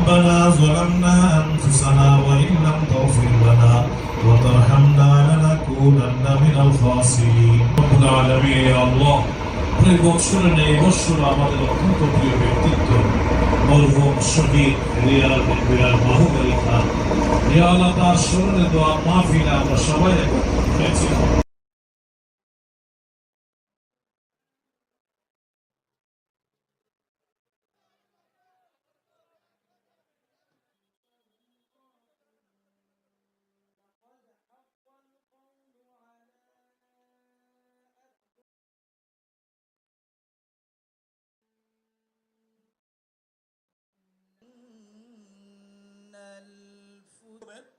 ربنا ظلمنا أنفسنا وإن لم تغفر لنا وترحمنا لنكونن من الخاسرين رب العالمين يا الله এই বছরে নেই বছর আমাদের অত্যন্ত প্রিয় ব্যক্তিত্ব মরহুম শহীদ রিয়াল মাহবুব আলী খান ইয়া আল্লাহ তার স্মরণে দোয়া মাহফিলে আমরা সবাই একত্রিত হয়েছি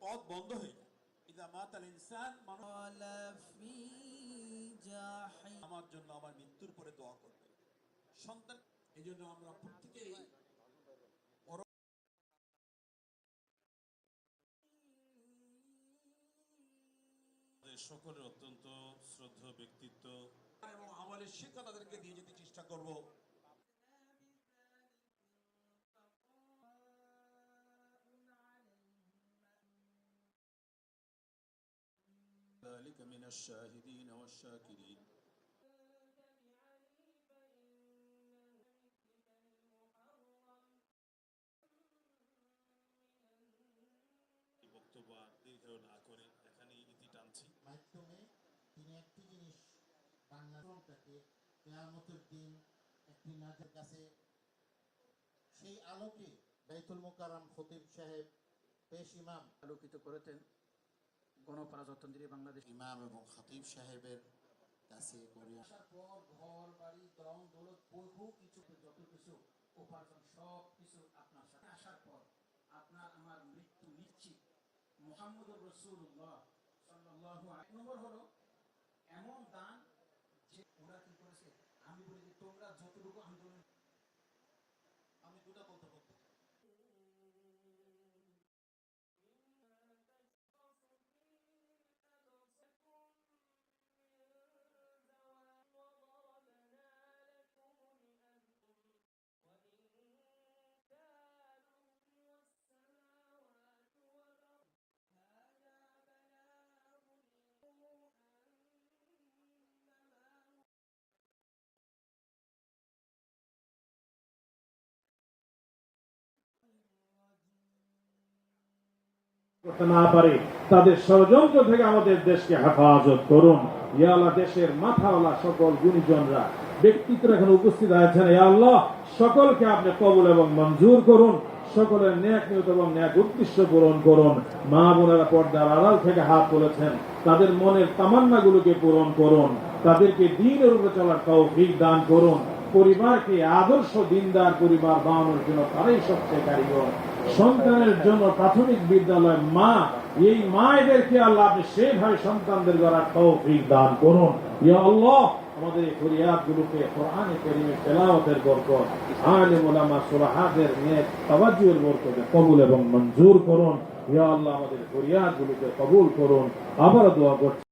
পথ বন্ধ হয়ে যায় ইদা মাতাল ইনসান আমার জন্য আমার মৃত্যুর পরে দোয়া করবে সন্তান এই জন্য আমরা প্রত্যেকেই সকলের অত্যন্ত শ্রদ্ধেয় ব্যক্তিত্ব এবং আমলের শিক্ষা তাদেরকে দিয়ে যেতে চেষ্টা করব ذلك من الشاهدين والشاكرين বক্তব্য দীর্ঘ না করে এখানেই ইতি টানছি মাধ্যমে তিনি একটি জিনিস বাংলাদেশটাকে কিয়ামতের দিন একটি নাজের কাছে সেই আলোকে বাইতুল মুকাররম খতিব সাহেব পেশ ইমাম আলোকিত করেছেন গণপ্রজাতন্ত্রী বাংলাদেশ ইমাম এবং খতিব সাহেবের কাছে করে আসার পর ঘর বাড়ি দম দৌলত বহু কিছু যত কিছু উপার্জন সব কিছু আপনার সাথে আসার পর আপনার আমার মৃত্যু নিশ্চিত মুহাম্মদুর রাসূলুল্লাহ সাল্লাল্লাহু আলাইহি নম্বর হলো এমন দান যে ওরা কি করেছে আমি বলি যে তোমরা যতটুকু আন্দোলন আমি দুটো কথা বলতে করতে না পারে তাদের ষড়যন্ত্র থেকে আমাদের দেশকে হেফাজত করুন ইয়া আল্লাহ দেশের মাথাওয়ালা সকল গুণীজনরা ব্যক্তিত্ব এখানে উপস্থিত আছেন ইয়া আল্লাহ সকলকে আপনি কবুল এবং মঞ্জুর করুন সকলের নেক নিয়ত এবং নেক উদ্দেশ্য পূরণ করুন মা বোনেরা পর্দার আড়াল থেকে হাত তুলেছেন তাদের মনের তামান্নাগুলোকে পূরণ করুন তাদেরকে দ্বীনের উপরে চলার তৌফিক দান করুন পরিবারকে আদর্শ দিনদার পরিবার বানানোর জন্য তারাই সবচেয়ে কারিগর সন্তানের জন্য প্রাথমিক বিদ্যালয় মা এই মায়েদেরকে আল্লাহ আপনি সেইভাবে সন্তানদের গড়ার তৌফিক দান করুন ইয়া আল্লাহ আমাদের এই ফরিয়াদগুলোকে কোরআনে কারীমে তেলাওয়াতের বরকত আলেম ওলামা সুলাহাদের নেক তাওয়াজ্জুহের বরকতে কবুল এবং মঞ্জুর করুন ইয়া আল্লাহ আমাদের ফরিয়াদগুলোকে কবুল করুন আবার দোয়া করছি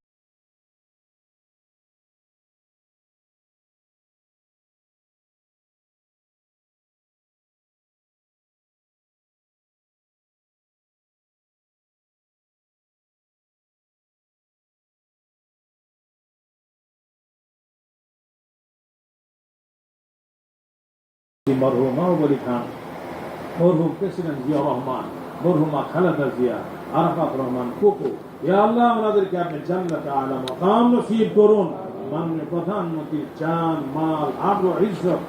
মরহুম মাহবুব আলী খান মরহুম প্রেসিডেন্ট জিয়া রহমান মরহুমা খালেদা জিয়া আরাফাত রহমান কোকো ইয়া আল্লাহ আমাদেরকে আপনি জান্নাতে আলা মাকাম নসিব করুন মাননীয় প্রধানমন্ত্রীর জান মাল আবরু ইজ্জত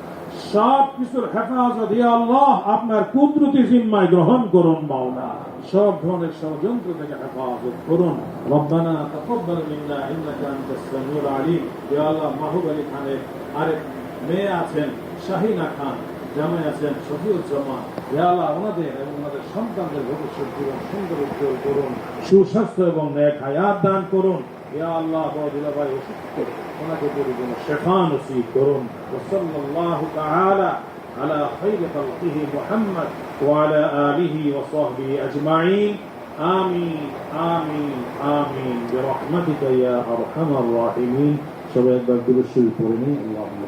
সব কিছুর হেফাজত ইয়া আল্লাহ আপনার কুদরতি জিম্মায় গ্রহণ করুন মাওলা সব ধরনের ষড়যন্ত্র থেকে হেফাজত করুন রব্বানা তাকাব্বাল মিন্না ইন্নাকা আনতাস সামিউল আলিম ইয়া আল্লাহ মাহবুব আলী খানের আরেক মেয়ে আছেন শাহিনা খান জামাই আছেন শফিউজ্জামান ইয়া আল্লাহ ওনাদের এবং ওনাদের সন্তানদের ভবিষ্যৎ জীবন সুন্দর উজ্জ্বল করুন সুস্বাস্থ্য এবং নেক হায়াত দান করুন ইয়া আল্লাহ বড় ভাই অসুস্থ ওনাকে পরিপূর্ণ শেফা নসিব করুন সাল্লাল্লাহু তাআলা على خير خلقه محمد وعلى آله وصحبه أجمعين آمين آمين آمين برحمتك يا أرحم الراحمين شباب الدرس الكريم اللهم